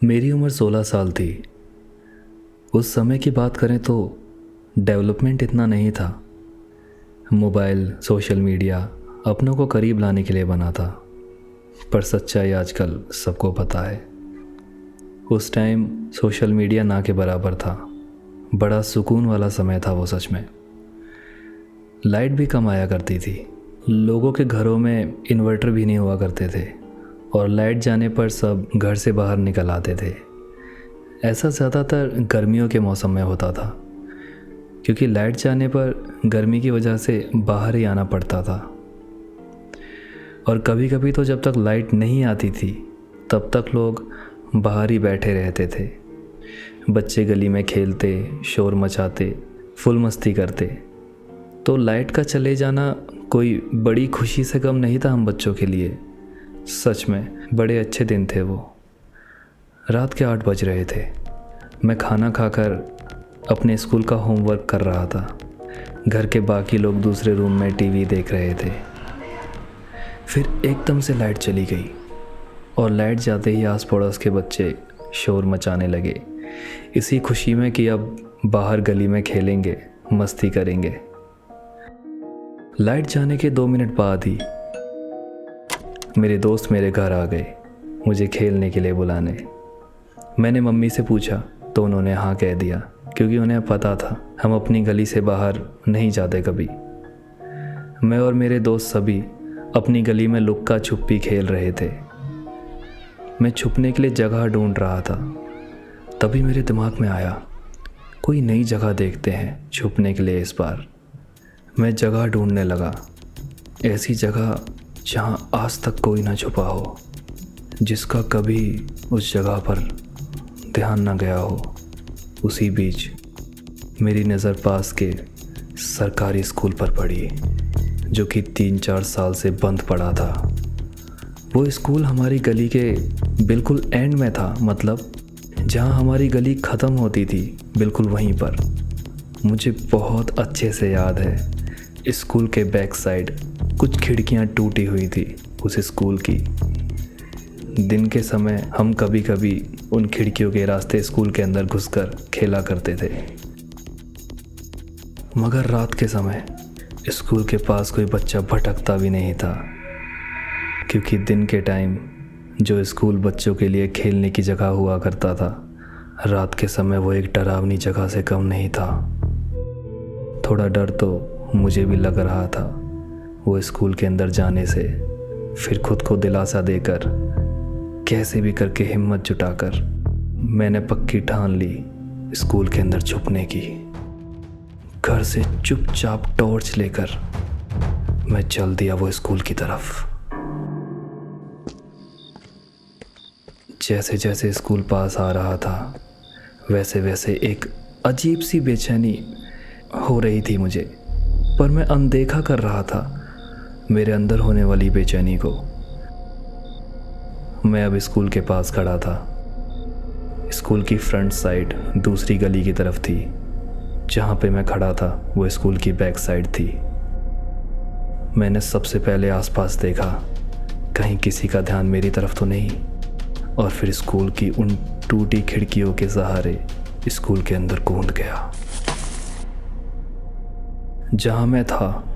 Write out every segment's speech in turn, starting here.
मेरी उम्र 16 साल थी। उस समय की बात करें तो डेवलपमेंट इतना नहीं था। मोबाइल, सोशल मीडिया अपनों को करीब लाने के लिए बना था, पर सच्चाई आजकल सबको पता है। उस टाइम सोशल मीडिया ना के बराबर था। बड़ा सुकून वाला समय था वो सच में। लाइट भी कम आया करती थी। लोगों के घरों में इन्वर्टर भी नहीं हुआ करते थे और लाइट जाने पर सब घर से बाहर निकल आते थे। ऐसा ज़्यादातर गर्मियों के मौसम में होता था, क्योंकि लाइट जाने पर गर्मी की वजह से बाहर ही आना पड़ता था। और कभी कभी तो जब तक लाइट नहीं आती थी तब तक लोग बाहर ही बैठे रहते थे। बच्चे गली में खेलते, शोर मचाते, फुल मस्ती करते। तो लाइट का चले जाना कोई बड़ी खुशी से कम नहीं था हम बच्चों के लिए। सच में बड़े अच्छे दिन थे वो। रात के 8 बज रहे थे। मैं खाना खाकर अपने स्कूल का होमवर्क कर रहा था। घर के बाकी लोग दूसरे रूम में टीवी देख रहे थे। फिर एकदम से लाइट चली गई और लाइट जाते ही आस पड़ोस के बच्चे शोर मचाने लगे, इसी खुशी में कि अब बाहर गली में खेलेंगे, मस्ती करेंगे। लाइट जाने के 2 मिनट बाद ही मेरे दोस्त मेरे घर आ गए मुझे खेलने के लिए बुलाने। मैंने मम्मी से पूछा तो उन्होंने हाँ कह दिया, क्योंकि उन्हें पता था हम अपनी गली से बाहर नहीं जाते कभी। मैं और मेरे दोस्त सभी अपनी गली में लुक्का छुपी खेल रहे थे। मैं छुपने के लिए जगह ढूंढ रहा था। तभी मेरे दिमाग में आया, कोई नई जगह देखते हैं छुपने के लिए इस बार। मैं जगह ढूंढने लगा, ऐसी जगह जहां आज तक कोई ना छुपा हो, जिसका कभी उस जगह पर ध्यान ना गया हो। उसी बीच मेरी नज़र पास के सरकारी स्कूल पर पड़ी, जो कि 3-4 साल से बंद पड़ा था। वो स्कूल हमारी गली के बिल्कुल एंड में था, मतलब जहां हमारी गली ख़त्म होती थी बिल्कुल वहीं पर। मुझे बहुत अच्छे से याद है, स्कूल के बैक साइड कुछ खिड़कियां टूटी हुई थी उस स्कूल की। दिन के समय हम कभी कभी उन खिड़कियों के रास्ते स्कूल के अंदर घुसकर खेला करते थे। मगर रात के समय स्कूल के पास कोई बच्चा भटकता भी नहीं था, क्योंकि दिन के टाइम जो स्कूल बच्चों के लिए खेलने की जगह हुआ करता था, रात के समय वो एक डरावनी जगह से कम नहीं था। थोड़ा डर तो मुझे भी लग रहा था वो स्कूल के अंदर जाने से। फिर खुद को दिलासा देकर, कैसे भी करके हिम्मत जुटाकर मैंने पक्की ठान ली स्कूल के अंदर छुपने की। घर से चुपचाप टॉर्च लेकर मैं चल दिया वो स्कूल की तरफ। जैसे जैसे स्कूल पास आ रहा था वैसे वैसे एक अजीब सी बेचैनी हो रही थी मुझे, पर मैं अनदेखा कर रहा था मेरे अंदर होने वाली बेचैनी को। मैं अब स्कूल के पास खड़ा था। स्कूल की फ्रंट साइड दूसरी गली की तरफ थी। जहाँ पे मैं खड़ा था वो स्कूल की बैक साइड थी। मैंने सबसे पहले आसपास देखा, कहीं किसी का ध्यान मेरी तरफ तो नहीं, और फिर स्कूल की उन टूटी खिड़कियों के सहारे स्कूल के अंदर कूद गया। जहाँ मैं था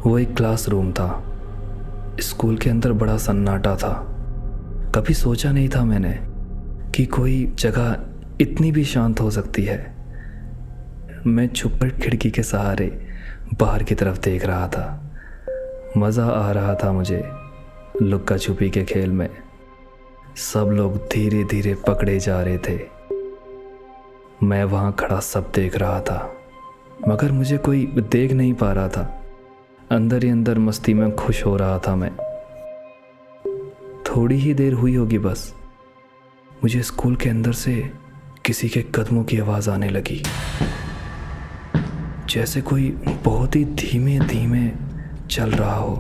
वो एक क्लासरूम था। स्कूल के अंदर बड़ा सन्नाटा था। कभी सोचा नहीं था मैंने कि कोई जगह इतनी भी शांत हो सकती है। मैं छुपकर खिड़की के सहारे बाहर की तरफ देख रहा था। मज़ा आ रहा था मुझे लुक्का छुपी के खेल में। सब लोग धीरे धीरे पकड़े जा रहे थे। मैं वहाँ खड़ा सब देख रहा था, मगर मुझे कोई देख नहीं पा रहा था। अंदर ही अंदर मस्ती में खुश हो रहा था मैं। थोड़ी ही देर हुई होगी बस, मुझे स्कूल के अंदर से किसी के कदमों की आवाज़ आने लगी, जैसे कोई बहुत ही धीमे धीमे चल रहा हो।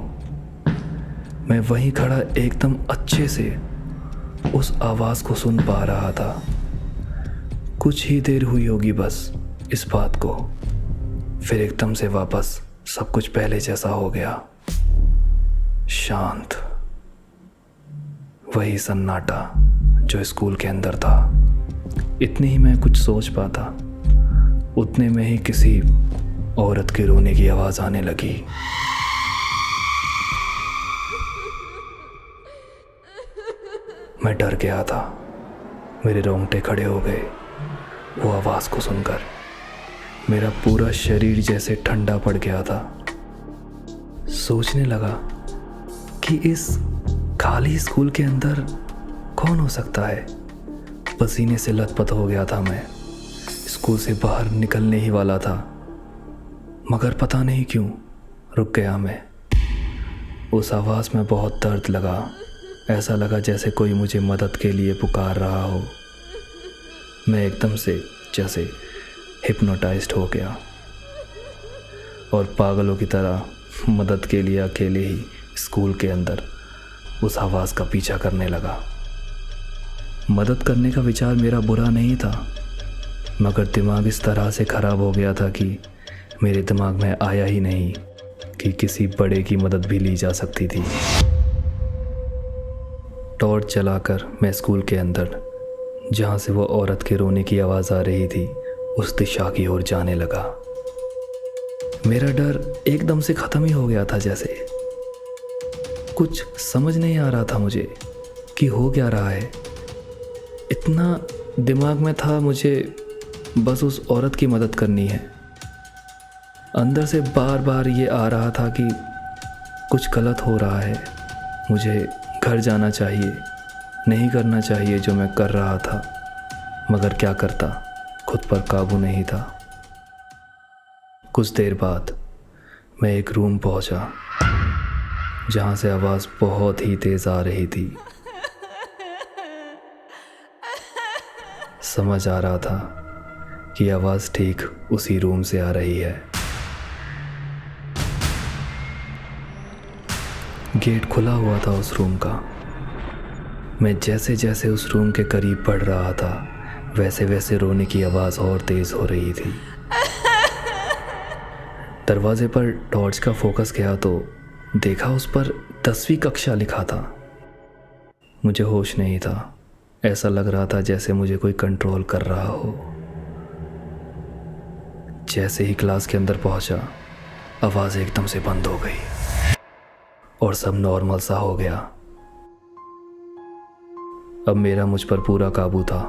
मैं वहीं खड़ा एकदम अच्छे से उस आवाज़ को सुन पा रहा था। कुछ ही देर हुई होगी बस इस बात को, फिर एकदम से वापस सब कुछ पहले जैसा हो गया। शांत, वही सन्नाटा जो स्कूल के अंदर था। इतनी ही मैं कुछ सोच पाता, उतने में ही किसी औरत के रोने की आवाज़ आने लगी। मैं डर गया था, मेरे रोंगटे खड़े हो गए वो आवाज़ को सुनकर। मेरा पूरा शरीर जैसे ठंडा पड़ गया था। सोचने लगा कि इस खाली स्कूल के अंदर कौन हो सकता है। पसीने से लथपथ हो गया था मैं, स्कूल से बाहर निकलने ही वाला था, मगर पता नहीं क्यों रुक गया मैं। उस आवाज़ में बहुत दर्द लगा, ऐसा लगा जैसे कोई मुझे मदद के लिए पुकार रहा हो। मैं एकदम से जैसे हिप्नोटाइज्ड हो गया और पागलों की तरह मदद के लिए अकेले ही स्कूल के अंदर उस आवाज़ का पीछा करने लगा। मदद करने का विचार मेरा बुरा नहीं था, मगर दिमाग इस तरह से ख़राब हो गया था कि मेरे दिमाग में आया ही नहीं कि किसी बड़े की मदद भी ली जा सकती थी। टॉर्च जलाकर मैं स्कूल के अंदर, जहाँ से वो औरत के रोने की आवाज़ आ रही थी, उस दिशा की ओर जाने लगा। मेरा डर एकदम से ख़त्म ही हो गया था। जैसे कुछ समझ नहीं आ रहा था मुझे कि हो क्या रहा है। इतना दिमाग में था मुझे बस उस औरत की मदद करनी है। अंदर से बार बार ये आ रहा था कि कुछ गलत हो रहा है, मुझे घर जाना चाहिए, नहीं करना चाहिए जो मैं कर रहा था, मगर क्या करता, खुद पर काबू नहीं था। कुछ देर बाद मैं एक रूम पहुंचा जहां से आवाज़ बहुत ही तेज़ आ रही थी। समझ आ रहा था कि आवाज़ ठीक उसी रूम से आ रही है। गेट खुला हुआ था उस रूम का। मैं जैसे जैसे उस रूम के करीब बढ़ रहा था, वैसे वैसे रोने की आवाज़ और तेज़ हो रही थी। दरवाजे पर टॉर्च का फोकस गया तो देखा उस पर 10वीं कक्षा लिखा था। मुझे होश नहीं था, ऐसा लग रहा था जैसे मुझे कोई कंट्रोल कर रहा हो। जैसे ही क्लास के अंदर पहुंचा, आवाज़ एकदम से बंद हो गई और सब नॉर्मल सा हो गया। अब मेरा मुझ पर पूरा काबू था।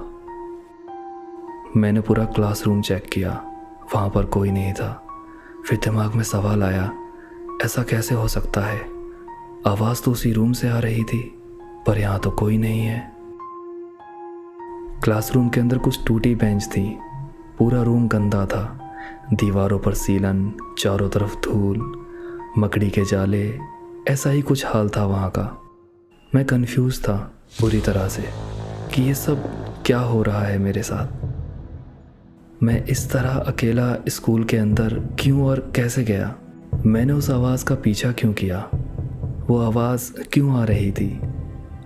मैंने पूरा क्लासरूम चेक किया, वहाँ पर कोई नहीं था। फिर दिमाग में सवाल आया, ऐसा कैसे हो सकता है? आवाज़ तो उसी रूम से आ रही थी, पर यहाँ तो कोई नहीं है। क्लासरूम के अंदर कुछ टूटी बेंच थी, पूरा रूम गंदा था, दीवारों पर सीलन, चारों तरफ धूल, मकड़ी के जाले, ऐसा ही कुछ हाल था वहाँ का। मैं कंफ्यूज था बुरी तरह से कि ये सब क्या हो रहा है मेरे साथ। मैं इस तरह अकेला स्कूल के अंदर क्यों और कैसे गया? मैंने उस आवाज़ का पीछा क्यों किया? वो आवाज़ क्यों आ रही थी?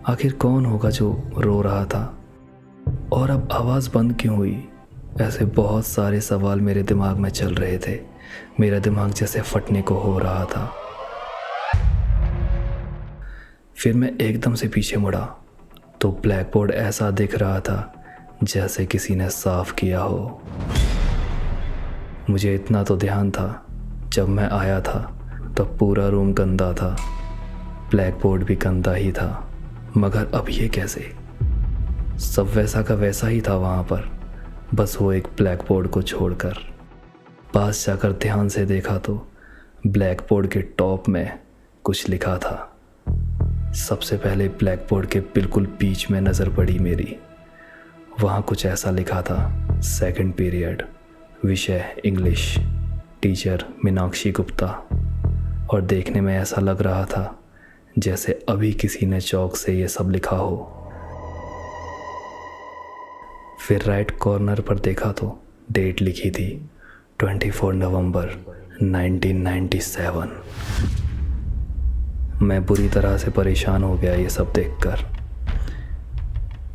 आखिर कौन होगा जो रो रहा था? और अब आवाज़ बंद क्यों हुई? ऐसे बहुत सारे सवाल मेरे दिमाग में चल रहे थे। मेरा दिमाग जैसे फटने को हो रहा था। फिर मैं एकदम से पीछे मुड़ा तो ब्लैक बोर्ड ऐसा दिख रहा था जैसे किसी ने साफ किया हो। मुझे इतना तो ध्यान था, जब मैं आया था तब पूरा रूम गंदा था, ब्लैक बोर्ड भी गंदा ही था, मगर अब ये कैसे? सब वैसा का वैसा ही था वहाँ पर, बस वो एक ब्लैक बोर्ड को छोड़कर। पास जाकर ध्यान से देखा तो ब्लैक बोर्ड के टॉप में कुछ लिखा था। सबसे पहले ब्लैक बोर्ड के बिल्कुल बीच में नज़र पड़ी मेरी। वहाँ कुछ ऐसा लिखा था, सेकंड पीरियड, विषय इंग्लिश, टीचर मीनाक्षी गुप्ता। और देखने में ऐसा लग रहा था जैसे अभी किसी ने चौक से ये सब लिखा हो। फिर राइट कॉर्नर पर देखा तो डेट लिखी थी 24 नवंबर 1997। मैं बुरी तरह से परेशान हो गया ये सब देखकर।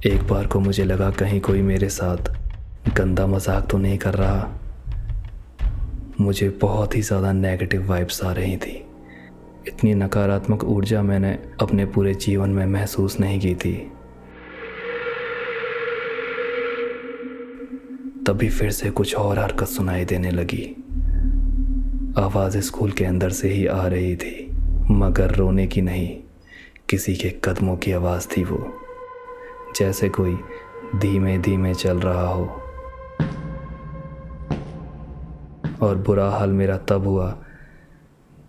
एक बार को मुझे लगा कहीं कोई मेरे साथ गंदा मजाक तो नहीं कर रहा। मुझे बहुत ही ज़्यादा नेगेटिव वाइब्स आ रही थी। इतनी नकारात्मक ऊर्जा मैंने अपने पूरे जीवन में महसूस नहीं की थी। तभी फिर से कुछ और हरकत सुनाई देने लगी। आवाज़ स्कूल के अंदर से ही आ रही थी, मगर रोने की नहीं, किसी के कदमों की आवाज़ थी वो, जैसे कोई धीमे धीमे चल रहा हो। और बुरा हाल मेरा तब हुआ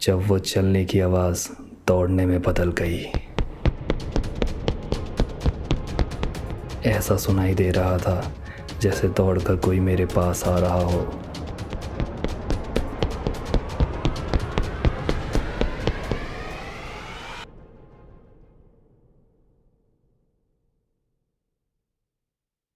जब वो चलने की आवाज़ दौड़ने में बदल गई। ऐसा सुनाई दे रहा था जैसे दौड़कर कोई मेरे पास आ रहा हो।